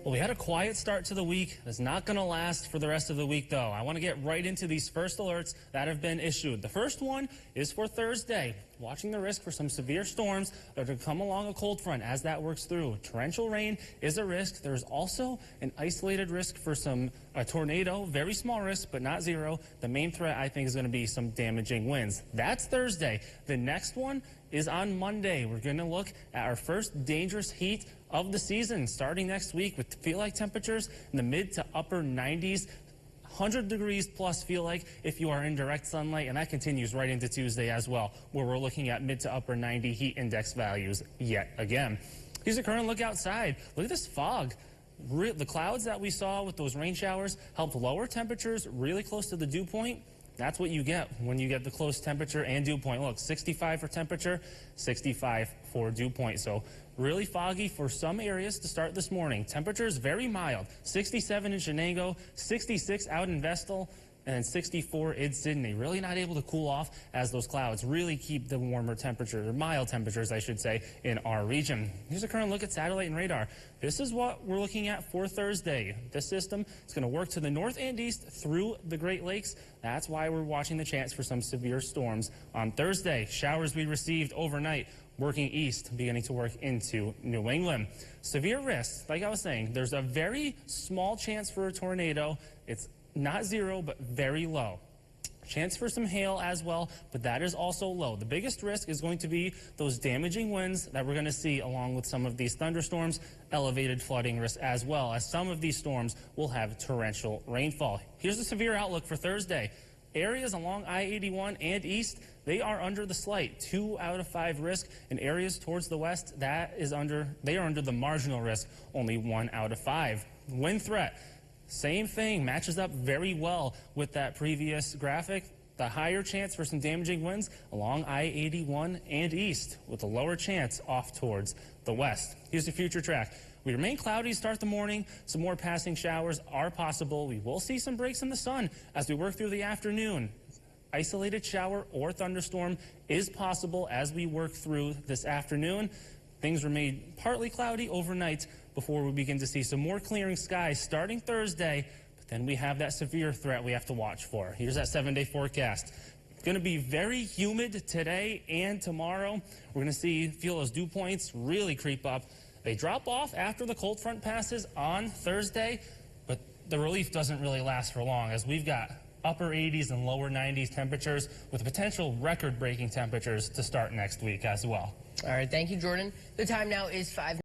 Well, we had a quiet start to the week. It's not going to last for the rest of the week, though. I want to get right into these first alerts that have been issued. The first one is for Thursday. Watching the risk for some severe storms that are going to come along a cold front as that works through. Torrential rain is a risk. There's also an isolated risk for a tornado. Very small risk, but not zero. The main threat, I think, is going to be some damaging winds. That's Thursday. The next one is on Monday. We're going to look at our first dangerous heat of the season starting next week with feel-like temperatures in the mid to upper 90s. 100 degrees plus feel like if you are in direct sunlight, and that continues right into Tuesday as well, where we're looking at mid to upper 90 heat index values yet again. Here's a current look outside. Look at this fog. The clouds that we saw with those rain showers helped lower temperatures really close to the dew point. That's what you get when you get the close temperature and dew point. Look, 65 for temperature, 65 for dew point. So really foggy for some areas to start this morning. Temperatures very mild, 67 in Shenango, 66 out in Vestal, and 64 in Sydney. Really not able to cool off as those clouds really keep the warmer temperatures, or mild temperatures, I should say, in our region. Here's a current look at satellite and radar. This is what we're looking at for Thursday. This system is going to work to the north and east through the Great Lakes. That's why we're watching the chance for some severe storms on Thursday. Showers we received overnight working east, beginning to work into New England. Severe risks, like I was saying, there's a very small chance for a tornado. It's not zero, but very low. Chance for some hail as well, but that is also low. The biggest risk is going to be those damaging winds that we're going to see along with some of these thunderstorms, elevated flooding risk as well, as some of these storms will have torrential rainfall. Here's the severe outlook for Thursday. Areas along I-81 and east, they are under the slight 2 out of 5 risk, and areas towards the west, they are under the marginal risk, only 1 out of 5. Wind threat. Same thing, matches up very well with that previous graphic. The higher chance for some damaging winds along I-81 and east, with a lower chance off towards the west. Here's the future track. We remain cloudy to start the morning. Some more passing showers are possible. We will see some breaks in the sun as we work through the afternoon. Isolated shower or thunderstorm is possible as we work through this afternoon. Things remain partly cloudy overnight before we begin to see some more clearing skies starting Thursday, but then we have that severe threat we have to watch for. Here's that 7-day forecast. It's going to be very humid today and tomorrow. We're going to feel those dew points really creep up. They drop off after the cold front passes on Thursday, but the relief doesn't really last for long as we've got upper 80s and lower 90s temperatures with potential record-breaking temperatures to start next week as well. All right, thank you, Jordan. The time now is 5